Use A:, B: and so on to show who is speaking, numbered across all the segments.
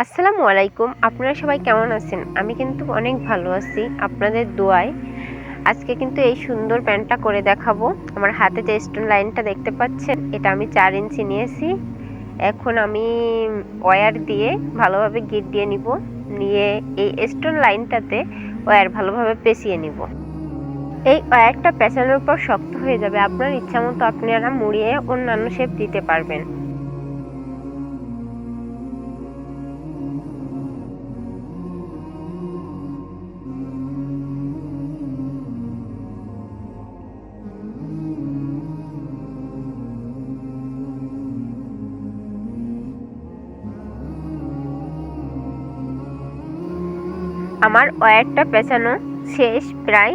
A: আসসালামু আলাইকুম। আপনারা সবাই কেমন আছেন? আমি কিন্তু অনেক ভালো আছি আপনাদের দোয়ায়। আজকে কিন্তু এই সুন্দর প্যান্টটা করে দেখাবো। আমার হাতে যে স্টোন লাইনটা দেখতে পাচ্ছেন, এটা আমি 4 ইঞ্চি নিয়েছি। এখন আমি ওয়্যার দিয়ে ভালোভাবে গিট দিয়ে নিব। নিয়ে এই স্টোন লাইনটাতে ওয়্যার ভালোভাবে পেঁচিয়ে নিব। এই ওয়্যারটা পেঁচানোর পর শক্ত হয়ে যাবে। আপনার ইচ্ছা মতো আপনারা মুড়িয়ে অন্যান্য শেপ দিতে পারবেন। আমার ওয়্যারটা পেঁচানো শেষ প্রায়।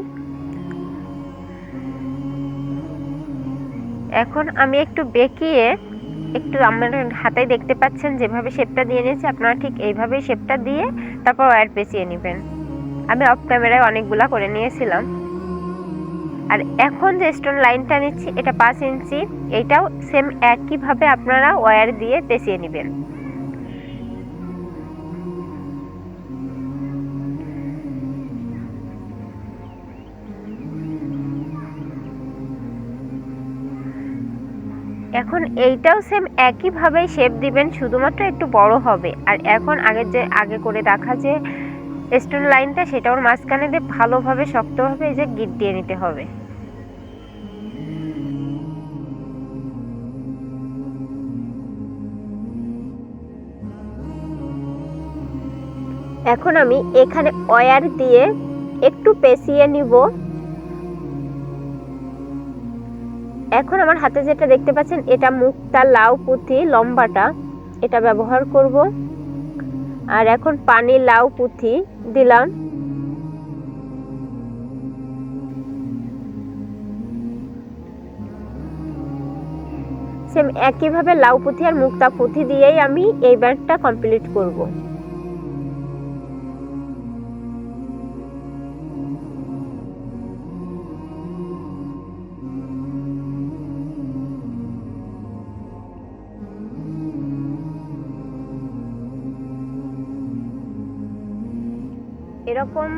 A: এখন আমি একটু বেঁকিয়ে আমার হাতে দেখতে পাচ্ছেন যেভাবে শেপটা দিয়ে নিয়েছি, আপনারা ঠিক এইভাবেই শেপটা দিয়ে তারপর ওয়্যার পেঁচিয়ে নেবেন। আমি অফ ক্যামেরায় অনেকগুলা করে নিয়েছিলাম। আর এখন যে স্টোন লাইনটা নিচ্ছি এটা 5 ইঞ্চি। এইটাও সেম একইভাবে আপনারা ওয়্যার দিয়ে পেঁচিয়ে নেবেন। এখন এইটাও সেম একইভাবেই শেপ দিবেন, শুধুমাত্র একটু বড় হবে। আর এখন আগে করে দেখা যে স্টোন লাইনটা, সেটা ওর মাঝখানে দিয়ে ভালোভাবে শক্তভাবে এই যে গিট দিয়ে নিতে হবে। এখন আমি এখানে ওয়্যার দিয়ে একটু পেঁচিয়ে নিব। এখন আমার হাতে যেটা দেখতে পাচ্ছেন, এটা মুক্তা লাউ পুঁথি লম্বাটা, এটা ব্যবহার করব। আর এখন পানি লাউ পুঁথি দিলাম। সেম একইভাবে লাউ পুঁথি আর মুক্তা পুঁথি দিয়েই আমি এই ব্যান্ডটা কমপ্লিট করব। এরকম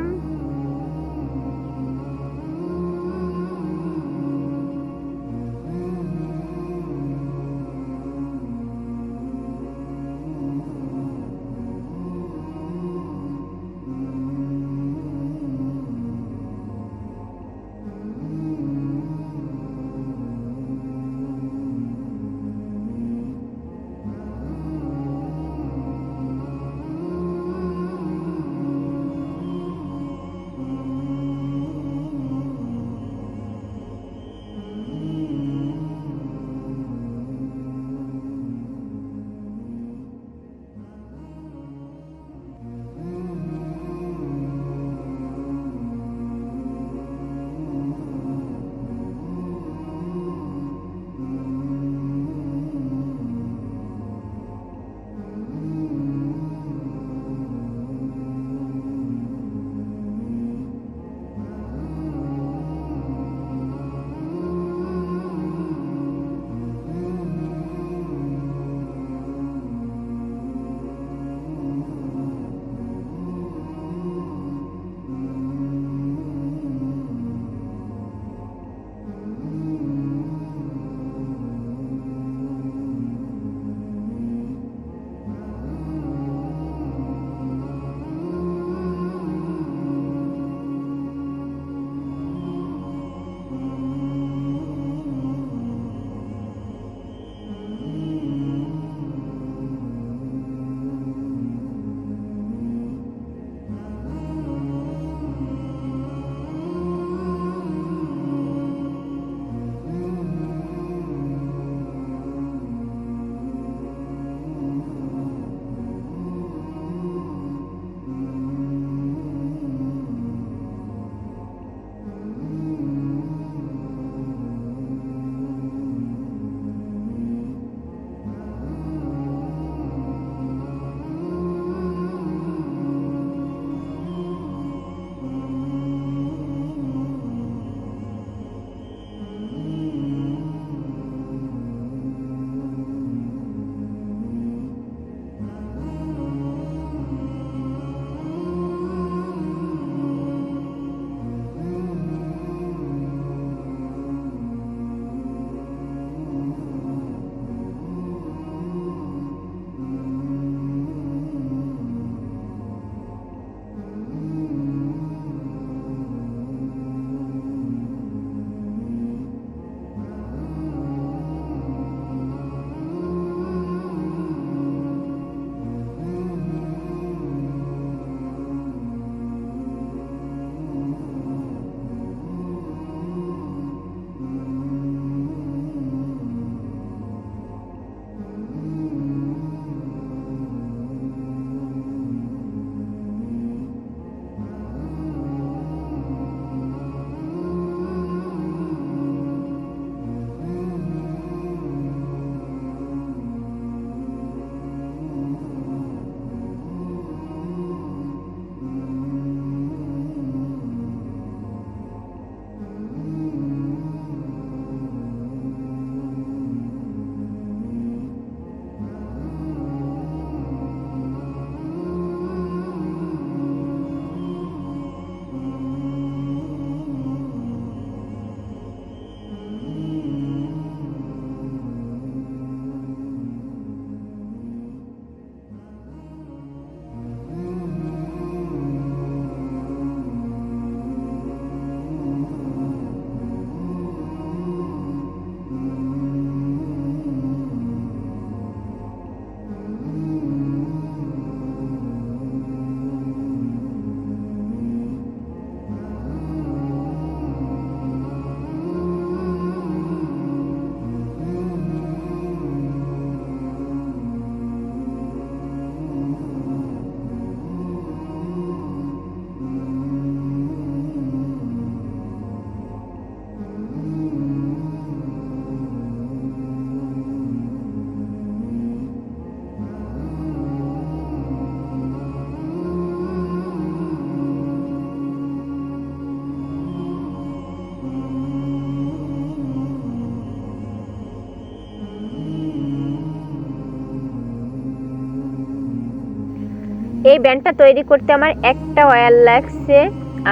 A: এই ব্যান্ডটা তৈরি করতে আমার একটা ওয়্যার লাগছে,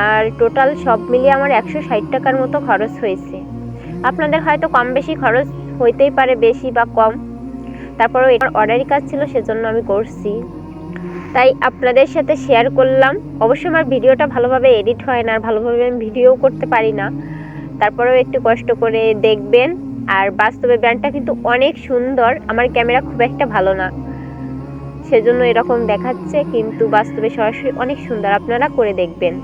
A: আর টোটাল সব মিলিয়ে আমার 160 টাকার মতো খরচ হয়েছে। আপনাদের হয়তো কম বেশি খরচ হইতেই পারে, বেশি বা কম, তারপরেও এটা অর্ডারি কাজ ছিল সেজন্য আমি করছি, তাই আপনাদের সাথে শেয়ার করলাম। অবশ্যই আমার ভিডিওটা ভালোভাবে এডিট হয় না, আর ভালোভাবে আমি ভিডিও করতে পারি না, তারপরেও একটু কষ্ট করে দেখবেন। আর বাস্তবে ব্যান্ডটা কিন্তু অনেক সুন্দর, আমার ক্যামেরা খুব একটা ভালো না সেজন্য এরকম দেখাচ্ছে, কিন্তু বাস্তবে সরাসরি অনেক সুন্দর, আপনারা করে দেখবেন।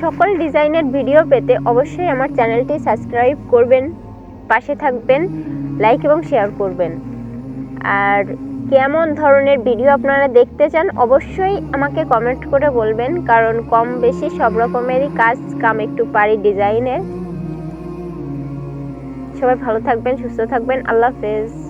A: সকল ডিজাইনের ভিডিও পেতে অবশ্যই আমার চ্যানেলটি সাবস্ক্রাইব করবেন, পাশে থাকবেন, লাইক এবং শেয়ার করবেন। আর কেমন ধরনের ভিডিও আপনারা দেখতে চান অবশ্যই আমাকে কমেন্ট করে বলবেন, কারণ কম বেশি সব রকমেরই কাম একটু পারি ডিজাইনের। সবাই ভালো থাকবেন, সুস্থ থাকবেন, আল্লাহ হাফেজ।